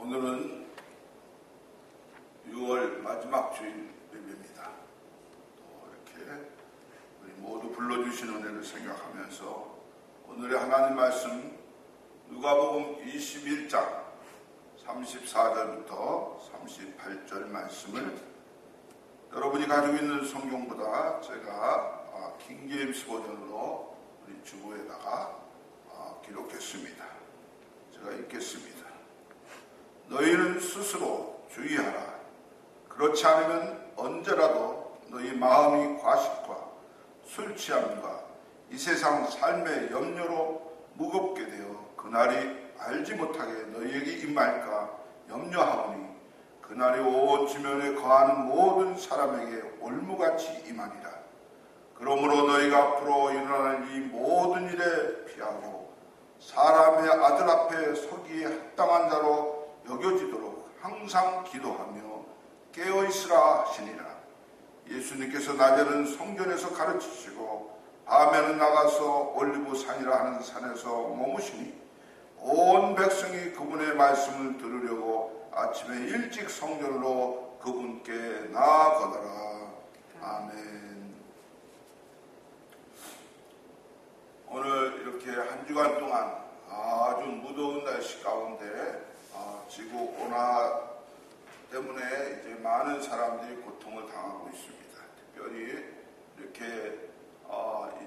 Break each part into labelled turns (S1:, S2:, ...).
S1: 오늘은 6월 마지막 주일 예배입니다. 또 이렇게 우리 모두 불러주신 은혜를 생각하면서 오늘의 하나님 말씀 누가복음 21장 34절부터 38절 말씀을 여러분이 가지고 있는 성경보다 제가 킹제임스 버전으로 우리 주보에다가 기록했습니다. 제가 읽겠습니다. 너희는 스스로 주의하라. 그렇지 않으면 언제라도 너희 마음이 과식과 술 취함과 이 세상 삶의 염려로 무겁게 되어 그날이 알지 못하게 너희에게 임할까 염려하오니 그날이 온 지면에 거하는 모든 사람에게 올무같이 임하니라. 그러므로 너희가 앞으로 일어날 이 모든 일에 피하고 사람의 아들 앞에 서기에 합당한 자로 여겨지도록 항상 기도하며 깨어있으라 하시니라. 예수님께서 낮에는 성전에서 가르치시고 밤에는 나가서 올리브산이라 하는 산에서 머무시니 온 백성이 그분의 말씀을 들으려고 아침에 일찍 성전으로 그분께 나아가더라. 아멘. 오늘 이렇게 한 주간 동안 아주 무더운 날씨 가운데 지구 온화 때문에 이제 많은 사람들이 고통을 당하고 있습니다. 특별히 이렇게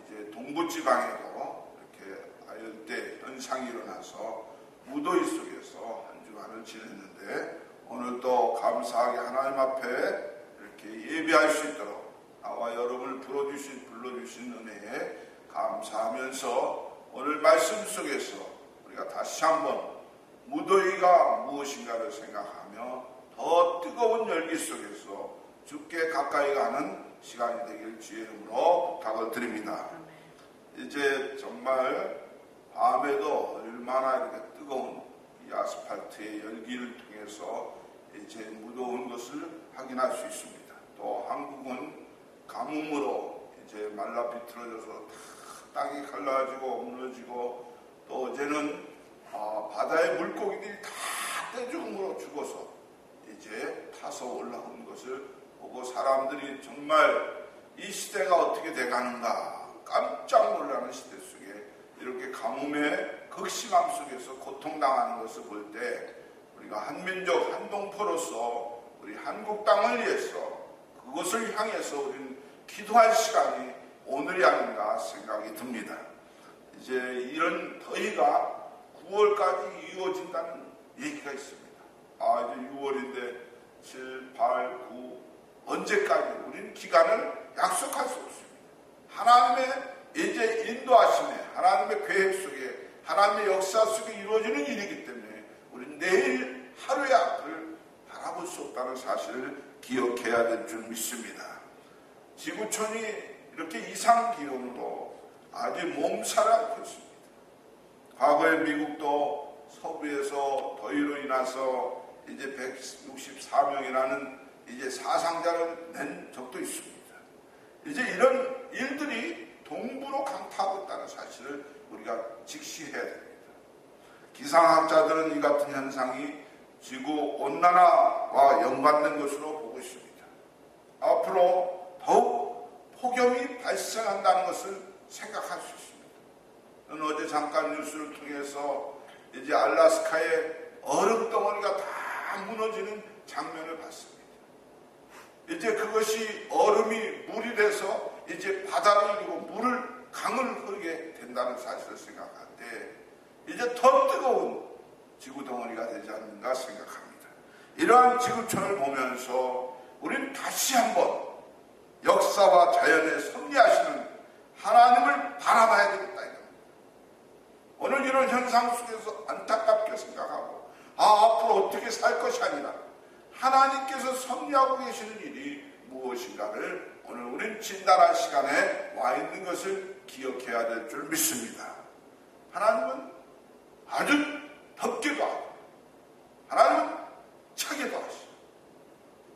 S1: 이제 동부지방에도 이렇게 아열대 현상이 일어나서 무더위 속에서 한 주간을 지냈는데 오늘 또 감사하게 하나님 앞에 이렇게 예배할 수 있도록 나와 여러분을 불러주신 은혜에 감사하면서 오늘 말씀 속에서 우리가 다시 한번 무더위가 무엇인가를 생각하며 더 뜨거운 열기 속에서 주께 가까이 가는 시간이 되길 주의 이름으로 부탁을 드립니다. 이제 정말 밤에도 얼마나 이렇게 뜨거운 이 아스팔트의 열기를 통해서 이제 무더운 것을 확인할 수 있습니다. 또 한국은 가뭄으로 이제 말라 비틀어져서 땅이 갈라지고 무너지고 또 어제는 바다의 물고기들이 다 떼죽음으로 죽어서 이제 타서 올라온 것을 보고 사람들이 정말 이 시대가 어떻게 돼가는가 깜짝 놀라는 시대 속에 이렇게 가뭄의 극심함 속에서 고통당하는 것을 볼 때 우리가 한민족 한동포로서 우리 한국 땅을 위해서 그것을 향해서 우리는 기도할 시간이 오늘이 아닌가 생각이 듭니다. 이제 이런 더위가 9월까지 이어진다는 얘기가 있습니다. 이제 6월인데 7, 8, 9 언제까지 우리는 기간을 약속할 수 없습니다. 하나님의 이제 인도하심에 하나님의 계획 속에 하나님의 역사 속에 이루어지는 일이기 때문에 우리는 내일 하루의 앞을 바라볼 수 없다는 사실을 기억해야 될 줄 믿습니다. 지구촌이 이렇게 이상기온으로 아주 몸살을 앓고 있습니다. 과거에 미국도 서부에서 더위로 인해서 이제 164명이라는 이제 사상자를 낸 적도 있습니다. 이제 이런 일들이 동부로 강타하고 있다는 사실을 우리가 직시해야 됩니다. 기상학자들은 이 같은 현상이 지구 온난화와 연관된 것으로 보고 있습니다. 앞으로 더욱 폭염이 발생한다는 것을 생각할 수 있습니다. 저는 어제 잠깐 뉴스를 통해서 이제 알래스카의 얼음 덩어리가 다 무너지는 장면을 봤습니다. 이제 그것이 얼음이 물이 돼서 이제 바다를 이루고 강을 흐르게 된다는 사실을 생각할 때 이제 더 뜨거운 지구 덩어리가 되지 않는가 생각합니다. 이러한 지구촌을 보면서 우리는 다시 한번 역사와 자연에 섭리하시는 하나님을 바라봐야 되겠다. 오늘 이런 현상 속에서 안타깝게 생각하고 앞으로 어떻게 살 것이 아니라 하나님께서 섭리하고 계시는 일이 무엇인가를 오늘 우린 진단할 시간에 와 있는 것을 기억해야 될 줄 믿습니다. 하나님은 아주 덥기도 하고 하나님은 차기도 하시고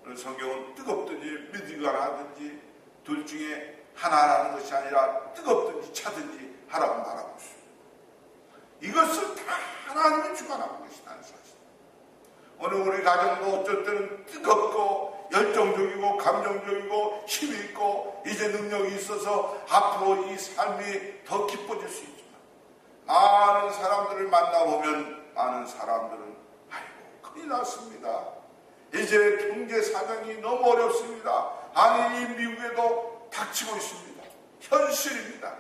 S1: 오늘 성경은 뜨겁든지 미디가 하든지 둘 중에 하나라는 것이 아니라 뜨겁든지 차든지 하라고 말하고 있습니다. 이것을 다 하나님이 주관하고 계시다는 사실. 오늘 우리 가정도 어쩔 때는 뜨겁고 열정적이고 감정적이고 힘이 있고 이제 능력이 있어서 앞으로 이 삶이 더 기뻐질 수 있지만 많은 사람들을 만나보면 많은 사람들은 아이고 큰일 났습니다. 이제 경제 사정이 너무 어렵습니다. 아니 이 미국에도 닥치고 있습니다. 현실입니다.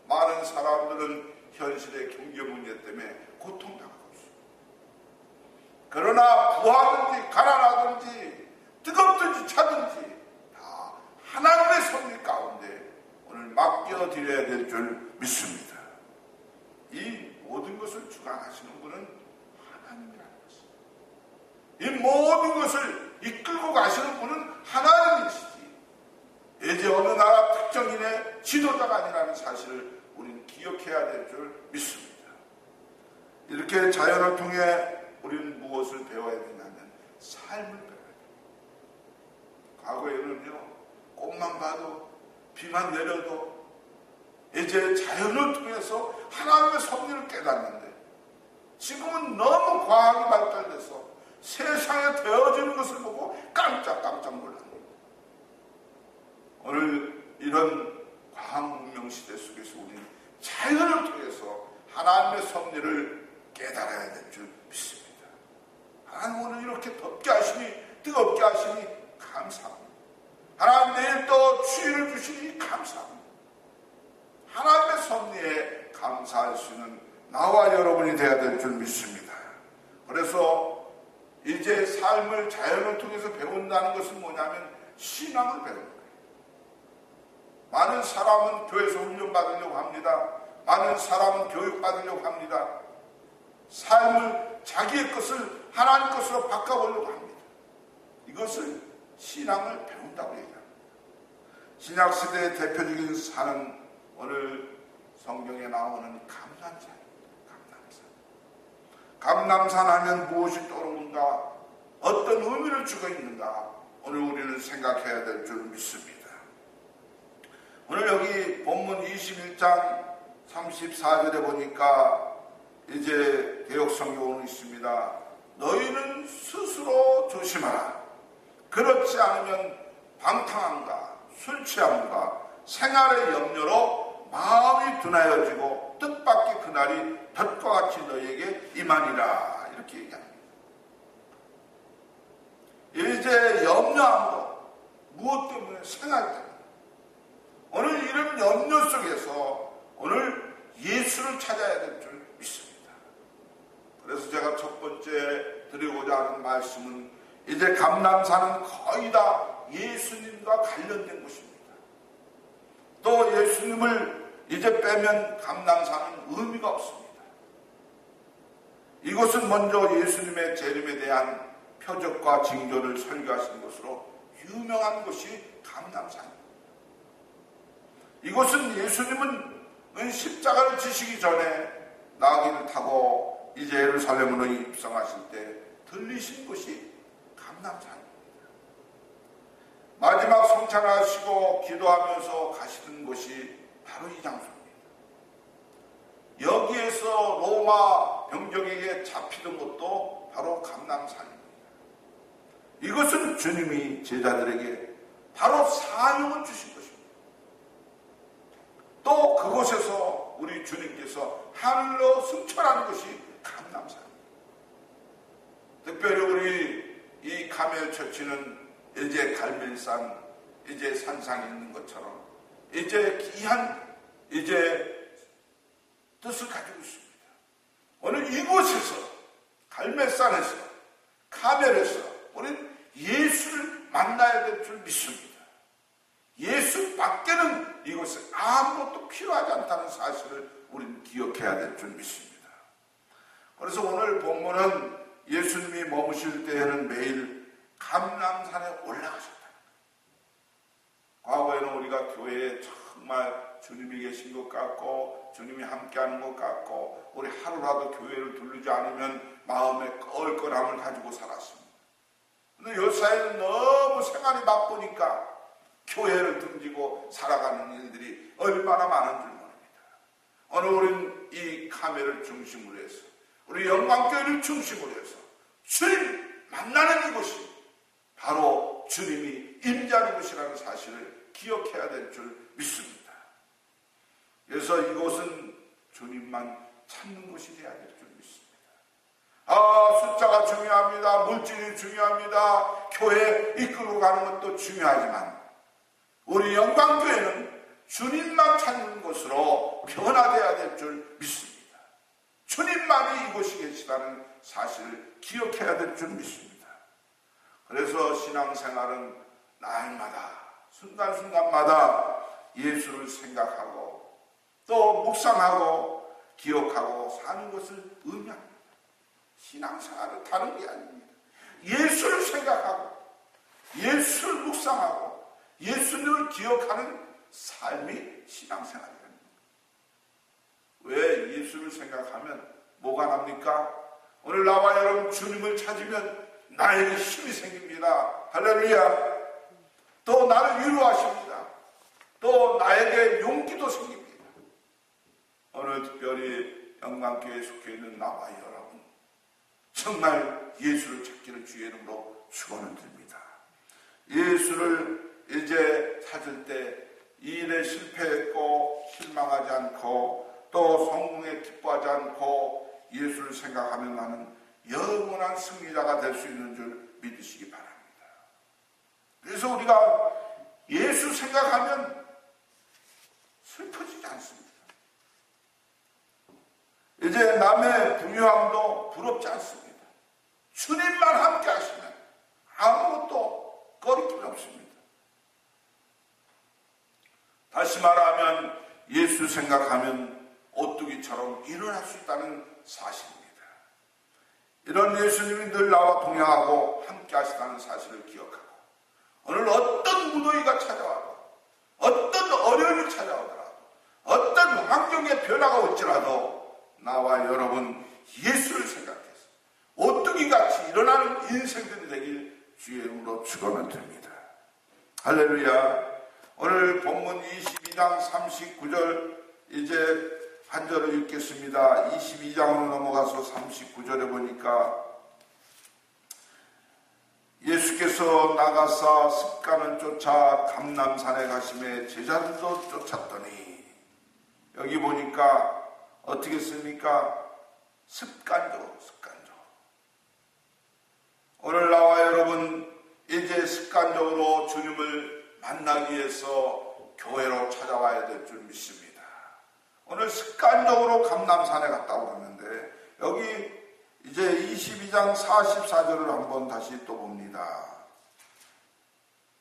S1: 많은 사람들은 현실의 경제 문제 때문에 고통당하고 있습니다. 그러나 부하든지 가난하든지 뜨겁든지 차든지 다 하나님의 섭리 가운데 오늘 맡겨드려야 될 줄 믿습니다. 이 모든 것을 주관하시는 분은 하나님이라는 것입니다. 이 모든 것을 이끌고 가시는 분은 하나님이시지 이제 어느 나라 특정인의 지도자가 아니라는 사실을 우리는 기억해야 될 줄 믿습니다. 이렇게 자연을 통해 우리는 무엇을 배워야 되냐면 삶을 배워야 됩니다. 과거에는요 꽃만 봐도 비만 내려도 이제 자연을 통해서 하나님의 섭리를 깨닫는데 지금은 너무 과학이 발달돼서 세상에 되어지는 것을 보고 깜짝깜짝 놀랍니다. 오늘 이런 과학 문명 시대 속에서 우리는 자연을 통해서 하나님의 섭리를 깨달아야 될 줄 믿습니다. 하나님 오늘 이렇게 덥게 하시니 뜨겁게 하시니 감사합니다. 하나님 내일 또 추위를 주시니 감사합니다. 하나님의 섭리에 감사할 수 있는 나와 여러분이 되어야 될 줄 믿습니다. 그래서 이제 삶을 자연을 통해서 배운다는 것은 뭐냐면 신앙을 배우는 거예요. 많은 사람은 교회에서 훈련받으려고 합니다. 많은 사람은 교육받으려고 합니다. 삶을 자기의 것을 하나님 것으로 바꿔보려고 합니다. 이것을 신앙을 배운다고 얘기합니다. 신약시대의 대표적인 산은 오늘 성경에 나오는 감람산입니다. 감람산 하면 무엇이 떠오르는가? 어떤 의미를 주고 있는가? 오늘 우리는 생각해야 될 줄 믿습니다. 오늘 여기 본문 21장 34절에 보니까 이제 개역성경은 있습니다. 너희는 스스로 조심하라. 그렇지 않으면 방탕함과 술 취함과 생활의 염려로 마음이 둔하여지고 뜻밖의 그날이 덫과 같이 너희에게 임하니라. 이렇게 얘기합니다. 이제 염려함으로 무엇 때문에? 생활 때문에. 오늘 이런 염려 속에서 오늘 예수를 찾아야 될 줄 믿습니다. 그래서 제가 첫 번째 드리고자 하는 말씀은 이제 감람산은 거의 다 예수님과 관련된 곳입니다. 또 예수님을 이제 빼면 감람산은 의미가 없습니다. 이것은 먼저 예수님의 재림에 대한 표적과 징조를 설교하신 것으로 유명한 것이 감람산입니다. 이곳은 예수님은 십자가를 지시기 전에 나귀를 타고 이제 예루살렘으로 입성하실 때 들리신 곳이 감람산입니다. 마지막 성찬하시고 기도하면서 가시는 곳이 바로 이 장소입니다. 여기에서 로마 병정에게 잡히던 것도 바로 감람산입니다. 이것은 주님이 제자들에게 바로 사명을 주신 것입니다. 또 그곳에서 우리 주님께서 하늘로 승천하는 것이 감람산입니다. 특별히 우리 이 카멜처치는 이제 갈멜산 이제 산상에 있는 것처럼 이제 귀한 이제 뜻을 가지고 있습니다. 오늘 이곳에서 갈멜산에서 카멜에서 우리는 예수를 만나야 될 줄 믿습니다. 예수 밖에는 이곳에 아무것도 필요하지 않다는 사실을 우리는 기억해야 될 줄 믿습니다. 그래서 오늘 본문은 예수님이 머무실 때에는 매일 감람산에 올라가셨다. 과거에는 우리가 교회에 정말 주님이 계신 것 같고 주님이 함께하는 것 같고 우리 하루라도 교회를 들르지 않으면 마음에 껄껄함을 가지고 살았습니다. 근데 요사이는 너무 생활이 바쁘니까 교회를 등지고 살아가는 일들이 얼마나 많은 줄 모릅니다. 오늘 우리는 이 카멜을 중심으로 해서 우리 영광교회를 중심으로 해서 주님 만나는 이곳이 바로 주님이 임재하는 곳이라는 사실을 기억해야 될 줄 믿습니다. 그래서 이곳은 주님만 찾는 곳이 되어야 될 줄 믿습니다. 숫자가 중요합니다. 물질이 중요합니다. 교회 이끌고 가는 것도 중요하지만 우리 영광교회는 주님만 찾는 곳으로 변화되어야 될 줄 믿습니다. 주님만이 이곳에 계시다는 사실을 기억해야 될 줄 믿습니다. 그래서 신앙생활은 날마다 순간순간마다 예수를 생각하고 또 묵상하고 기억하고 사는 것을 의미합니다. 신앙생활은 다른 게 아닙니다. 예수를 생각하고 예수를 묵상하고 예수를 기억하는 삶이 신앙생활입니다. 왜 예수를 생각하면 뭐가 납니까? 오늘 나와 여러분 주님을 찾으면 나에게 힘이 생깁니다. 할렐루야. 또 나를 위로하십니다. 또 나에게 용기도 생깁니다. 오늘 특별히 영광교회에 속해 있는 나와 여러분 정말 예수를 찾기를 주의 이름으로 축원을 드립니다. 예수를 이제 찾을 때 이 일에 실패했고 실망하지 않고 또 성공에 기뻐하지 않고 예수를 생각하면 나는 영원한 승리자가 될 수 있는 줄 믿으시기 바랍니다. 그래서 우리가 예수 생각하면 슬퍼지지 않습니다. 이제 남의 부유함도 부럽지 않습니다. 주님만 함께 하시면 아무것도 꺼리낌이 없습니다. 다시 말하면 예수 생각하면 오뚜기처럼 일어날 수 있다는 사실입니다. 이런 예수님이 늘 나와 동행하고 함께 하시다는 사실을 기억하고 오늘 어떤 무더위가 찾아와도 어떤 어려움이 찾아오더라도 어떤 환경의 변화가 올지라도 나와 여러분 예수를 생각해서 오뚜기같이 일어나는 인생들이 되길 주의 이름으로 축원을 드립니다. 할렐루야. 오늘 본문 22장 39절 이제 한 절을 읽겠습니다. 22장으로 넘어가서 39절에 보니까 예수께서 나가사 습간을 쫓아 감람산에 가심에 제자들도 쫓았더니 여기 보니까 어떻게 씁니까? 습관적으로. 오늘 나와 여러분 이제 습관적으로 주님을 만나기 위해서 교회로 찾아와야 될 줄 믿습니다. 오늘 습관적으로 감람산에 갔다고 그러는데 여기 이제 22장 44절을 한번 다시 또 봅니다.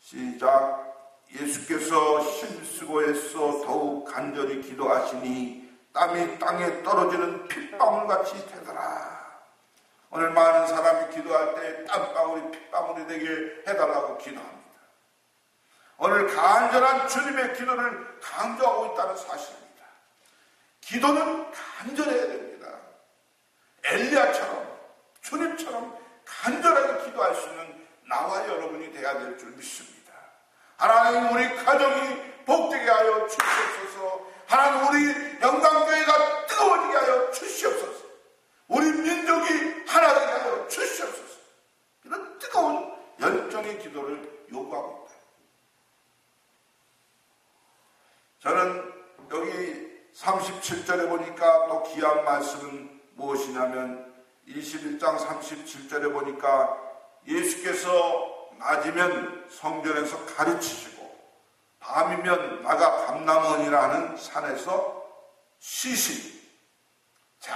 S1: 시작. 예수께서 힘쓰고 애써 더욱 간절히 기도하시니 땀이 땅에 떨어지는 핏방울같이 되더라. 오늘 많은 사람이 기도할 때 땀방울이 핏방울이 되게 해달라고 기도합니다. 오늘 간절한 주님의 기도를 강조하고 있다는 사실입니다. 기도는 간절해야 됩니다. 엘리야처럼 주님처럼 간절하게 기도할 수 있는 나와 여러분이 되어야 될 줄 믿습니다. 하나님 우리 가정이 복되게 하여 주시옵소서. 하나님 우리 영광교회가 뜨거워지게 하여 주시옵소서. 우리 민족이 하나 되게 하여 주시옵소서. 이런 뜨거운 열정의 기도를 요구하고 있다. 저는 여기 37절에 보니까 또 귀한 말씀은 무엇이냐면 21장 37절에 보니까 예수께서 낮이면 성전에서 가르치시고 밤이면 나가 감람원이라는 산에서 쉬시니. 자,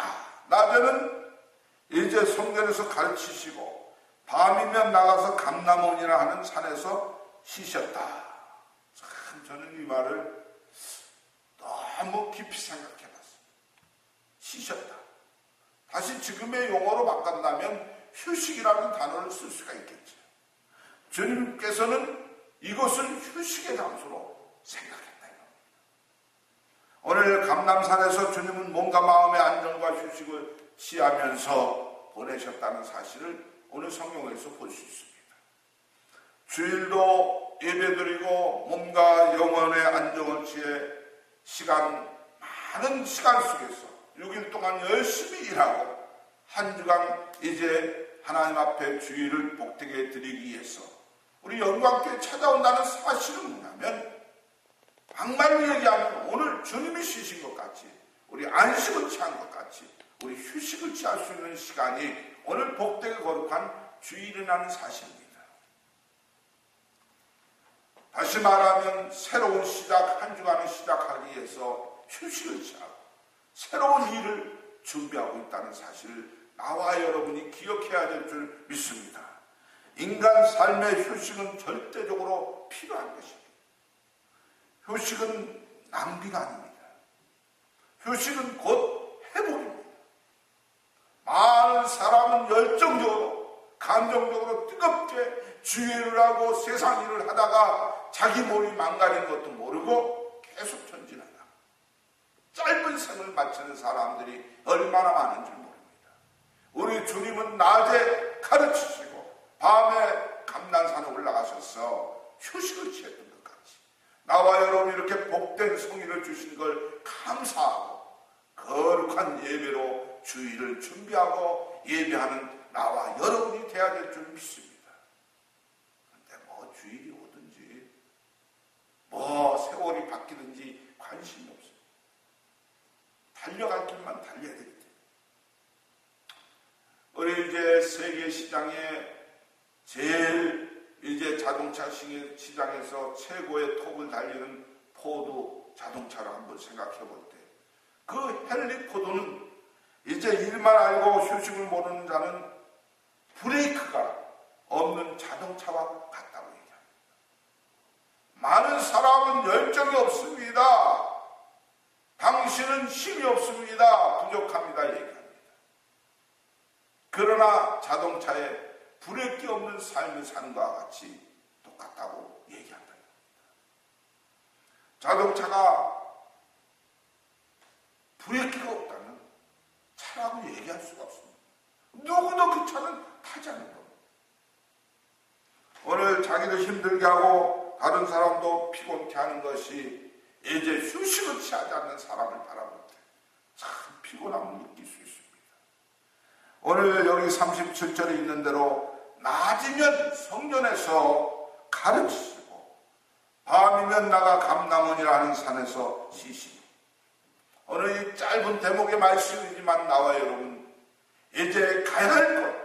S1: 낮에는 이제 성전에서 가르치시고 밤이면 나가서 감람원이라 하는 산에서 쉬셨다. 참 저는 이 말을 너무 깊이 생각해봤어요. 쉬셨다. 다시 지금의 용어로 바꾼다면 휴식이라는 단어를 쓸 수가 있겠죠. 주님께서는 이것을 휴식의 장소로 생각했다. 오늘 감람산에서 주님은 몸과 마음의 안정과 휴식을 취하면서 보내셨다는 사실을 오늘 성경에서 볼 수 있습니다. 주일도 예배드리고 몸과 영혼의 안정을 취해 많은 시간 속에서 6일 동안 열심히 일하고 한 주간 이제 하나님 앞에 주일을 복되게 드리기 위해서 우리 영광교회 찾아온다는 사실은 뭐냐면, 막말로 얘기하면 오늘 주님이 쉬신 것 같이, 우리 안식을 취한 것 같이, 우리 휴식을 취할 수 있는 시간이 오늘 복되게 거룩한 주일이라는 사실입니다. 다시 말하면 새로운 시작, 한 주간을 시작하기 위해서 휴식을 취하고 새로운 일을 준비하고 있다는 사실을 나와 여러분이 기억해야 될 줄 믿습니다. 인간 삶의 휴식은 절대적으로 필요한 것입니다. 휴식은 낭비가 아닙니다. 휴식은 곧 회복입니다. 많은 사람은 열정적으로, 감정적으로 뜨겁게 주일을 하고 세상 일을 하다가 자기 몸이 망가진 것도 모르고 계속 전진한다. 짧은 생을 마치는 사람들이 얼마나 많은지 모릅니다. 우리 주님은 낮에 가르치시고 밤에 감난산에 올라가셔서 휴식을 취했던 것 같이, 나와 여러분이 이렇게 복된 성의를 주신 걸 감사하고 거룩한 예배로 주일을 준비하고 예배하는 나와 여러분이 돼야 될 줄 믿습니다. 그런데 뭐 주일이 오든지 뭐 세월이 바뀌든지 관심이 없습니다. 달려갈 길만 달려야 되기 때문에. 우리 이제 세계 시장에 제일 이제 자동차 시장에서 최고의 톱을 달리는 포드 자동차를 한번 생각해 볼 때, 그 헨리 포드는 이제 일만 알고 휴식을 모르는 자는 브레이크가 없는 자동차와 같다고 얘기합니다. 많은 사람은 열정이 없습니다. 당신은 힘이 없습니다. 부족합니다. 얘기합니다. 그러나 자동차에 브레이크 없는 삶을 사는 것과 같이 똑같다고 얘기한다. 자동차가 브레이크가 없다면 차라고 얘기할 수가 없습니다. 누구도 그 차는 타지 않는 겁니다. 오늘 자기도 힘들게 하고 다른 사람도 피곤케 하는 것이 이제 휴식을 취하지 않는 사람을 바라볼 때 참 피곤함을 느낄 수 있습니다. 오늘 여기 37절에 있는 대로 낮이면 성전에서 가르치시고 밤이면 나가 감람원이라는 산에서 쉬시니. 오늘 이 짧은 대목의 말씀이지만 나와 여러분, 이제 가야 할 것,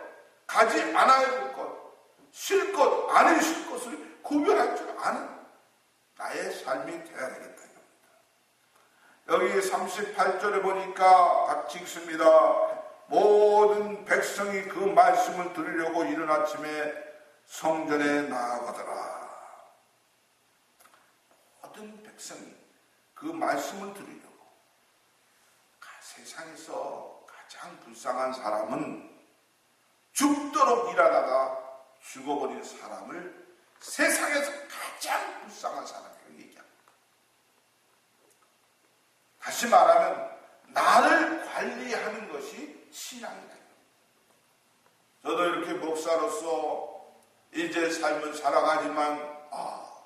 S1: 가지 않아야 할 것, 쉴 것, 아닌 쉴 것을 구별할 줄 아는 나의 삶이 되어야 되겠다. 여기 38절에 보니까 같이 읽습니다. 모든 백성이 그 말씀을 들으려고 이른 아침에 성전에 나아가더라. 모든 백성이 그 말씀을 들으려고. 세상에서 가장 불쌍한 사람은 죽도록 일하다가 죽어버린 사람을 세상에서 가장 불쌍한 사람이라고 얘기합니다. 다시 말하면 나를 관리하는 것이 신앙이다. 저도 이렇게 목사로서 이제 삶을 살아가지만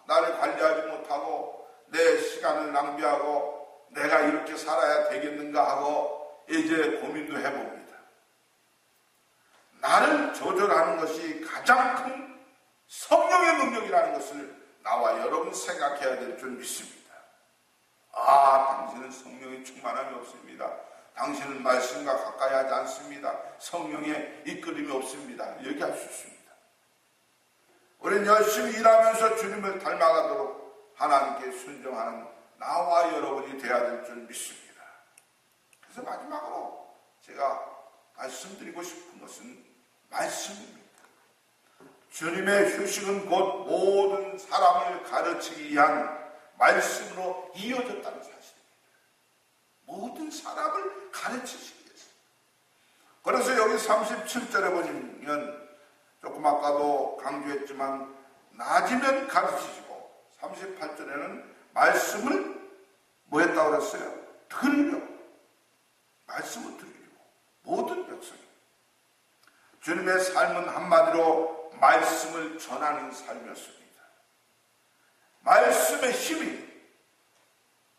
S1: 나를 관리하지 못하고 내 시간을 낭비하고 내가 이렇게 살아야 되겠는가 하고 이제 고민도 해봅니다. 나를 조절하는 것이 가장 큰 성령의 능력이라는 것을 나와 여러분 생각해야 될 줄 믿습니다. 당신은 성령의 충만함이 없습니다. 당신은 말씀과 가까이 하지 않습니다. 성령의 이끌림이 없습니다. 얘기할 수 있습니다. 우리는 열심히 일하면서 주님을 닮아가도록 하나님께 순종하는 나와 여러분이 되어야 될 줄 믿습니다. 그래서 마지막으로 제가 말씀드리고 싶은 것은 말씀입니다. 주님의 휴식은 곧 모든 사람을 가르치기 위한 말씀으로 이어졌다는 사실입니다. 모든 사람을 가르치시기 위해서. 그래서 여기 37절에 보면 조금 아까도 강조했지만 낮이면 가르치시고 38절에는 말씀을 뭐 했다고 그랬어요? 들으려고. 말씀을 들으려고. 모든 백성이. 주님의 삶은 한마디로 말씀을 전하는 삶이었습니다. 말씀의 힘이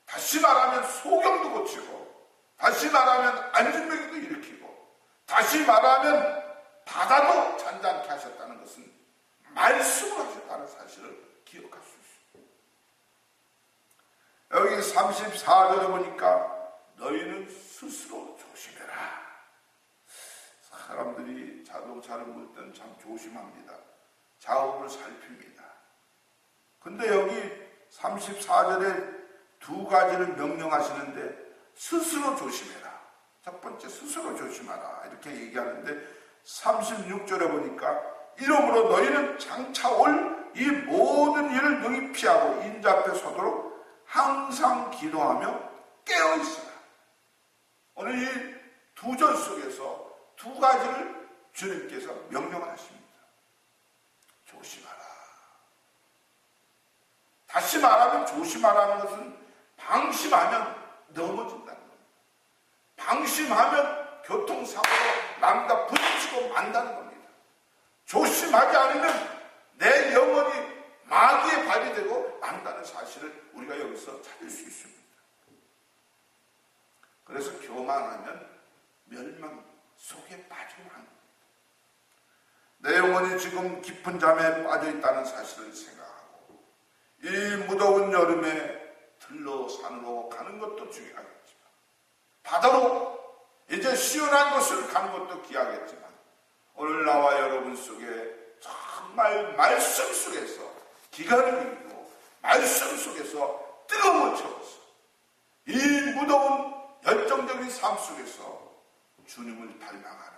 S1: 다시 말하면 소경도 고치고 다시 말하면 안진병도 일으키고 다시 말하면 바다도 것은 말씀을 하셨다는 사실을 기억할 수 있습니다. 여기 34절에 보니까 너희는 스스로 조심해라. 사람들이 자동차를 몰 때는 참 조심합니다. 좌우를 살핍니다. 근데 여기 34절에 두 가지를 명령하시는데 스스로 조심해라. 첫 번째 스스로 조심하라 이렇게 얘기하는데 36절에 보니까 이러므로 너희는 장차 올 이 모든 일을 능히 피하고 인자 앞에 서도록 항상 기도하며 깨어있어라. 오늘 이 두 절 속에서 두 가지를 주님께서 명령을 하십니다. 조심하라. 다시 말하면 조심하라는 것은 방심하면 넘어진다는 겁니다. 방심하면 교통사고로 남과 부딪히고 만다는 겁니다. 조심하지 않으면 내 영혼이 마귀에 발이 되고 만다는 사실을 우리가 여기서 찾을 수 있습니다. 그래서 교만하면 멸망 속에 빠지고 하는 겁니다. 내 영혼이 지금 깊은 잠에 빠져 있다는 사실을 생각하고 이 무더운 여름에 들로 산으로 가는 것도 중요하겠지만 바다로 이제 시원한 곳을 가는 것도 귀하겠지만 오늘 나와 여러분 속에 정말 말씀 속에서 기간을 이기고 말씀 속에서 뜨거움을 채워서 이 무더운 열정적인 삶 속에서 주님을 닮아가는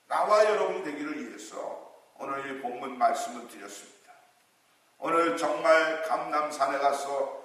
S1: 나와 여러분이 되기를 위해서 오늘 이 본문 말씀을 드렸습니다. 오늘 정말 감람산에 가서